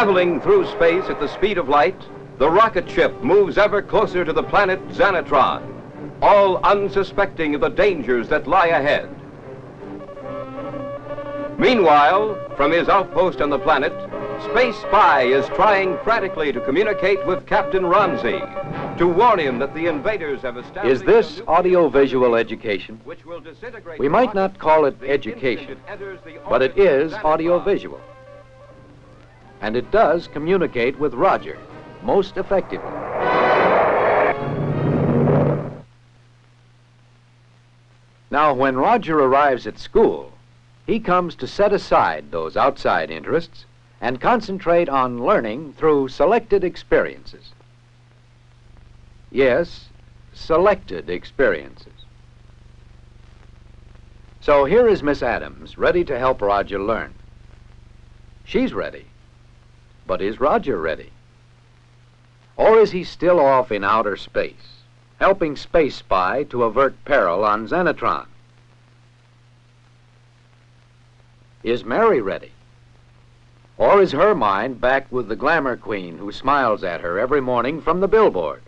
Traveling through space at the speed of light, the rocket ship moves ever closer to the planet Xanatron, all unsuspecting of the dangers that lie ahead. Meanwhile, from his outpost on the planet, Space Spy is trying frantically to communicate with Captain Ronzi to warn him that the invaders have established... Is this audiovisual education? Which will disintegrate We might not call it education, but it is audiovisual. And it does communicate with Roger most effectively. Now, when Roger arrives at school, he comes to set aside those outside interests and concentrate on learning through selected experiences. Yes, selected experiences. So here is Miss Adams, ready to help Roger learn. She's ready. But is Roger ready? Or is he still off in outer space, helping Space Spy to avert peril on Xanatron? Is Mary ready? Or is her mind back with the glamour queen who smiles at her every morning from the billboard?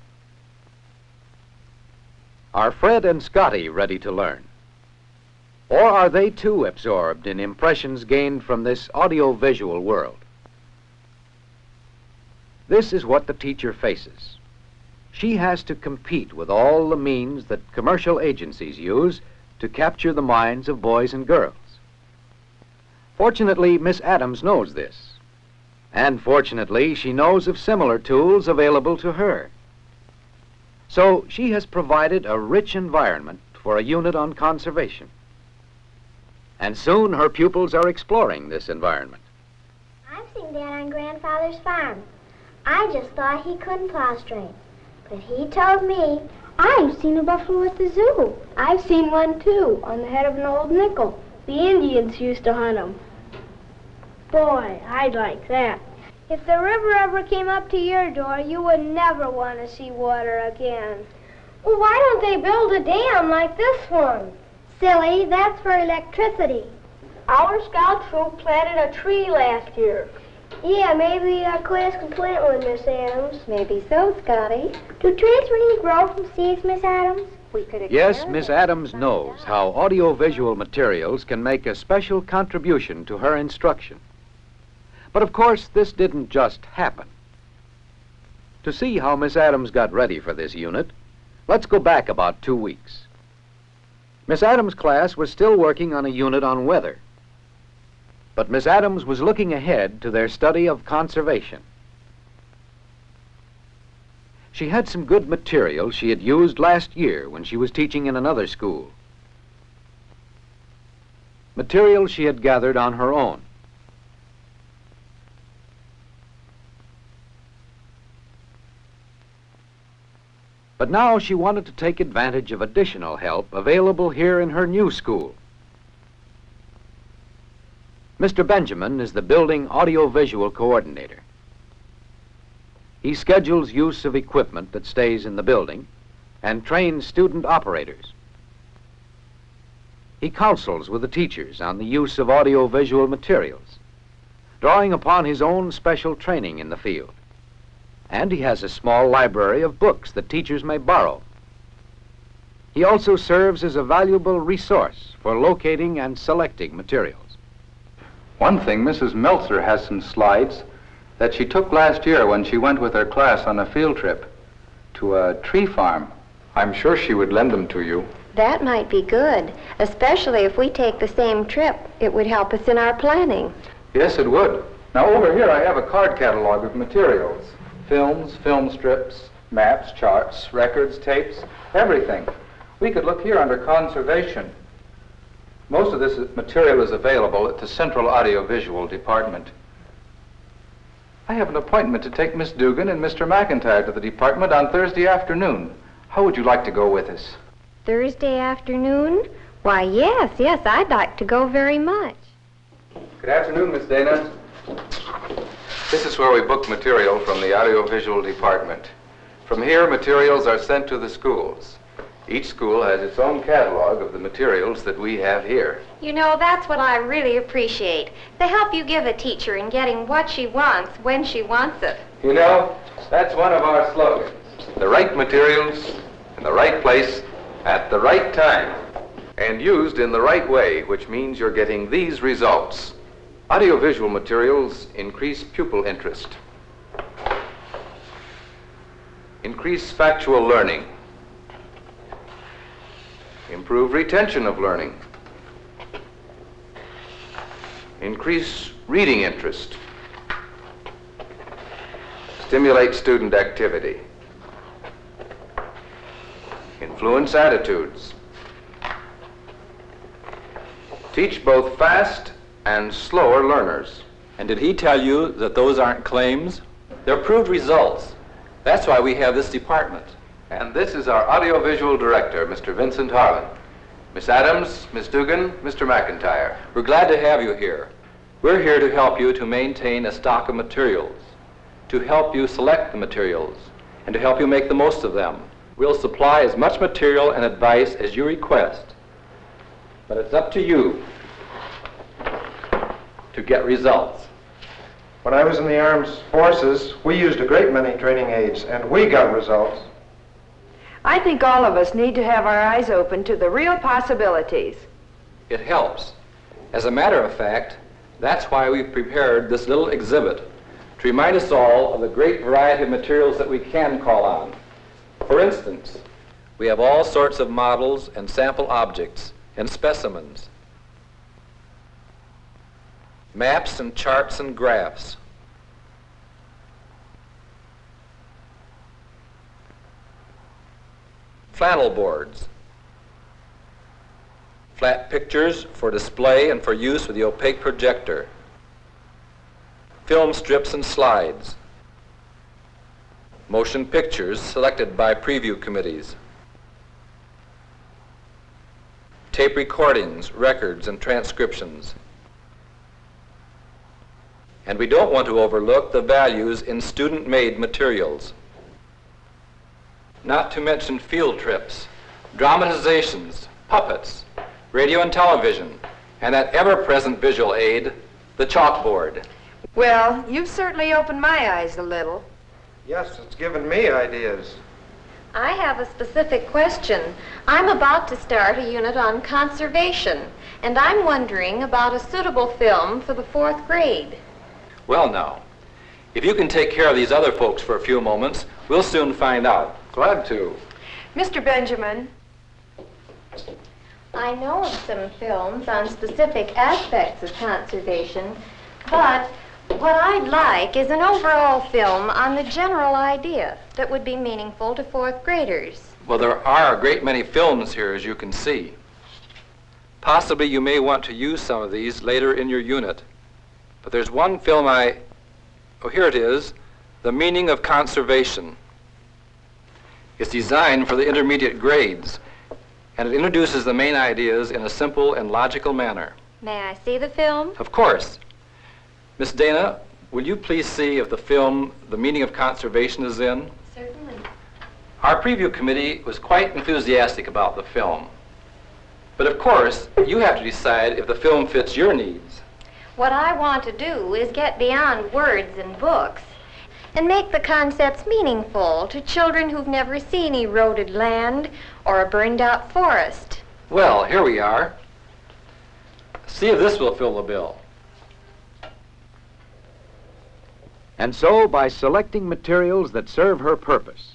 Are Fred and Scotty ready to learn? Or are they too absorbed in impressions gained from this audiovisual world? This is what the teacher faces. She has to compete with all the means that commercial agencies use to capture the minds of boys and girls. Fortunately, Miss Adams knows this. And fortunately, she knows of similar tools available to her. So she has provided a rich environment for a unit on conservation. And soon her pupils are exploring this environment. I've seen Dad on Grandfather's farm. I just thought he couldn't plow straight. But he told me. I've seen a buffalo at the zoo. I've seen one, too, on the head of an old nickel. The Indians used to hunt them. Boy, I'd like that. If the river ever came up to your door, you would never want to see water again. Well, why don't they build a dam like this one? Silly, that's for electricity. Our scout troop planted a tree last year. Yeah, maybe our class can plant one, Miss Adams. Maybe so, Scotty. Do trees really grow from seeds, Miss Adams? We could Yes, Miss Adams knows how audiovisual materials can make a special contribution to her instruction. But of course, this didn't just happen. To see how Miss Adams got ready for this unit, let's go back about 2 weeks. Miss Adams' class was still working on a unit on weather. But Miss Adams was looking ahead to their study of conservation. She had some good material she had used last year when she was teaching in another school. Material she had gathered on her own. But now she wanted to take advantage of additional help available here in her new school. Mr. Benjamin is the building audiovisual coordinator. He schedules use of equipment that stays in the building and trains student operators. He counsels with the teachers on the use of audiovisual materials, drawing upon his own special training in the field. And he has a small library of books that teachers may borrow. He also serves as a valuable resource for locating and selecting materials. One thing, Mrs. Meltzer has some slides that she took last year when she went with her class on a field trip to a tree farm. I'm sure she would lend them to you. That might be good, especially if we take the same trip. It would help us in our planning. Yes, it would. Now, over here I have a card catalog of materials. Films, film strips, maps, charts, records, tapes, everything. We could look here under conservation. Most of this material is available at the Central Audiovisual Department. I have an appointment to take Miss Dugan and Mr. McIntyre to the department on Thursday afternoon. How would you like to go with us? Thursday afternoon? Why, yes, I'd like to go very much. Good afternoon, Miss Dana. This is where we book material from the Audiovisual Department. From here, materials are sent to the schools. Each school has its own catalog of the materials that we have here. You know, that's what I really appreciate. The help you give a teacher in getting what she wants when she wants it. You know, that's one of our slogans. The right materials in the right place at the right time and used in the right way, which means you're getting these results. Audiovisual materials increase pupil interest, increase factual learning, improve retention of learning, increase reading interest, stimulate student activity, influence attitudes, teach both fast and slower learners. And did he tell you that those aren't claims? They're proved results. That's why we have this department. And this is our audiovisual director, Mr. Vincent Harlan. Miss Adams, Miss Dugan, Mr. McIntyre. We're glad to have you here. We're here to help you to maintain a stock of materials, to help you select the materials, and to help you make the most of them. We'll supply as much material and advice as you request, but it's up to you to get results. When I was in the armed forces, we used a great many training aids, and we got results. I think all of us need to have our eyes open to the real possibilities. It helps. As a matter of fact, that's why we've prepared this little exhibit, to remind us all of the great variety of materials that we can call on. For instance, we have all sorts of models and sample objects and specimens, maps and charts and graphs, flannel boards, flat pictures for display and for use with the opaque projector, film strips and slides, motion pictures selected by preview committees, tape recordings, records, and transcriptions. And we don't want to overlook the values in student-made materials. Not to mention field trips, dramatizations, puppets, radio and television, and that ever-present visual aid, the chalkboard. Well, you've certainly opened my eyes a little. Yes, it's given me ideas. I have a specific question. I'm about to start a unit on conservation, and I'm wondering about a suitable film for the 4th grade. Well now, if you can take care of these other folks for a few moments, we'll soon find out. Glad to. Mr. Benjamin. I know of some films on specific aspects of conservation, but what I'd like is an overall film on the general idea that would be meaningful to 4th graders. Well, there are a great many films here, as you can see. Possibly you may want to use some of these later in your unit. But there's one film oh, here it is, The Meaning of Conservation. It's designed for the intermediate grades, and it introduces the main ideas in a simple and logical manner. May I see the film? Of course. Miss Dana, will you please see if the film The Meaning of Conservation is in? Certainly. Our preview committee was quite enthusiastic about the film. But of course, you have to decide if the film fits your needs. What I want to do is get beyond words and books and make the concepts meaningful to children who've never seen eroded land or a burned-out forest. Well, here we are. See if this will fill the bill. And so, by selecting materials that serve her purpose,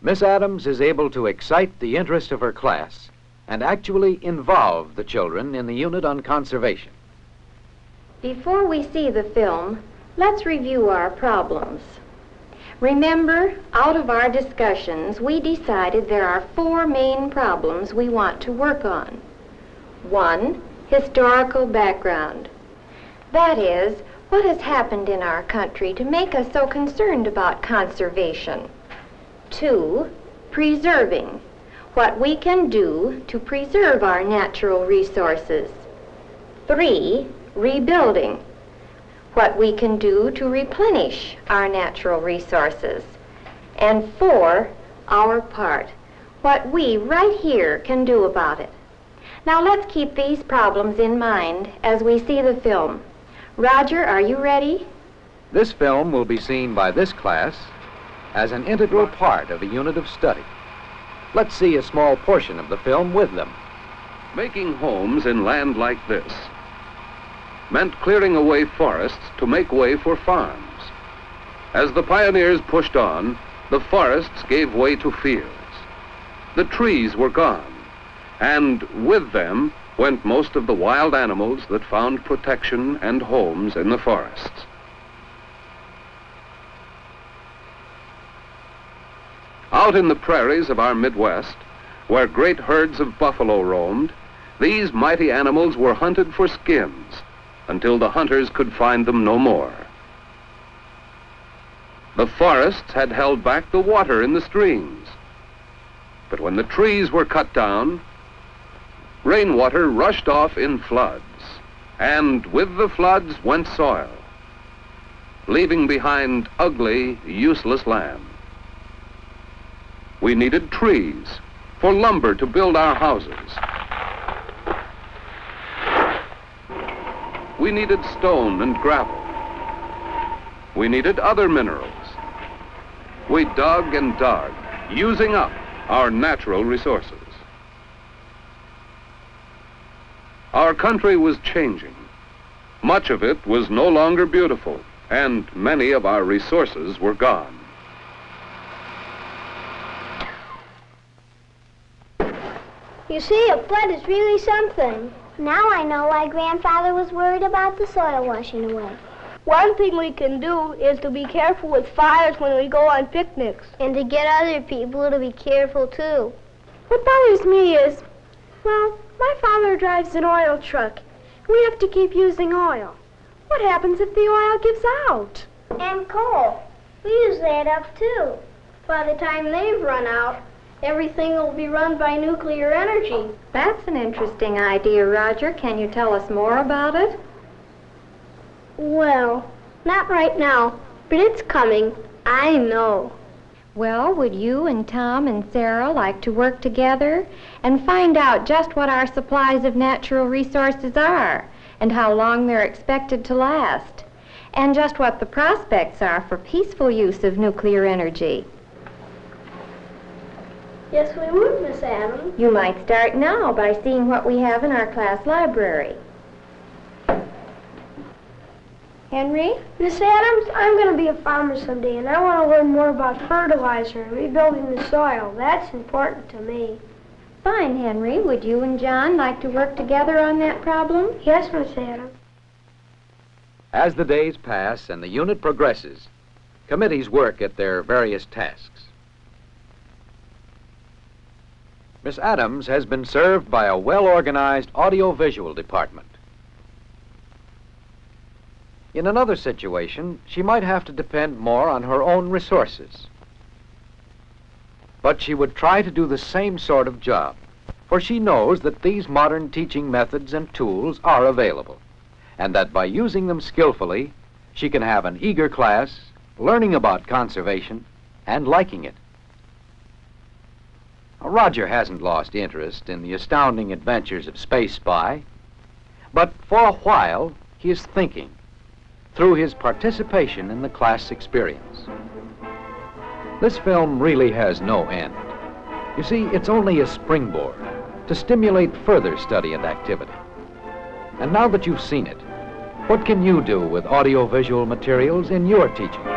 Miss Adams is able to excite the interest of her class and actually involve the children in the unit on conservation. Before we see the film, let's review our problems. Remember, out of our discussions, we decided there are 4 main problems we want to work on. 1, historical background. That is, what has happened in our country to make us so concerned about conservation. 2, preserving, what we can do to preserve our natural resources. 3, rebuilding, what we can do to replenish our natural resources. And 4, our part, what we right here can do about it. Now let's keep these problems in mind as we see the film. Roger, are you ready? This film will be seen by this class as an integral part of a unit of study. Let's see a small portion of the film with them. Making homes in land like this meant clearing away forests to make way for farms. As the pioneers pushed on, the forests gave way to fields. The trees were gone, and with them went most of the wild animals that found protection and homes in the forests. Out in the prairies of our Midwest, where great herds of buffalo roamed, these mighty animals were hunted for skins until the hunters could find them no more. The forests had held back the water in the streams, but when the trees were cut down, rainwater rushed off in floods, and with the floods went soil, leaving behind ugly, useless land. We needed trees for lumber to build our houses. We needed stone and gravel. We needed other minerals. We dug and dug, using up our natural resources. Our country was changing. Much of it was no longer beautiful, and many of our resources were gone. You see, a flood is really something. Now I know why Grandfather was worried about the soil washing away. One thing we can do is to be careful with fires when we go on picnics. And to get other people to be careful, too. What bothers me is, well, my father drives an oil truck. We have to keep using oil. What happens if the oil gives out? And coal. We use that up, too. By the time they've run out, everything will be run by nuclear energy. That's an interesting idea, Roger. Can you tell us more about it? Well, not right now, but it's coming. I know. Well, would you and Tom and Sarah like to work together and find out just what our supplies of natural resources are and how long they're expected to last, and just what the prospects are for peaceful use of nuclear energy? Yes, we would, Miss Adams. You might start now by seeing what we have in our class library. Henry? Miss Adams, I'm going to be a farmer someday, and I want to learn more about fertilizer and rebuilding the soil. That's important to me. Fine, Henry. Would you and John like to work together on that problem? Yes, Miss Adams. As the days pass and the unit progresses, committees work at their various tasks. Miss Adams has been served by a well-organized audiovisual department. In another situation, she might have to depend more on her own resources. But she would try to do the same sort of job, for she knows that these modern teaching methods and tools are available, and that by using them skillfully, she can have an eager class, learning about conservation, and liking it. Roger hasn't lost interest in the astounding adventures of Space Spy, but for a while, he is thinking through his participation in the class experience. This film really has no end. You see, it's only a springboard to stimulate further study and activity. And now that you've seen it, what can you do with audiovisual materials in your teaching?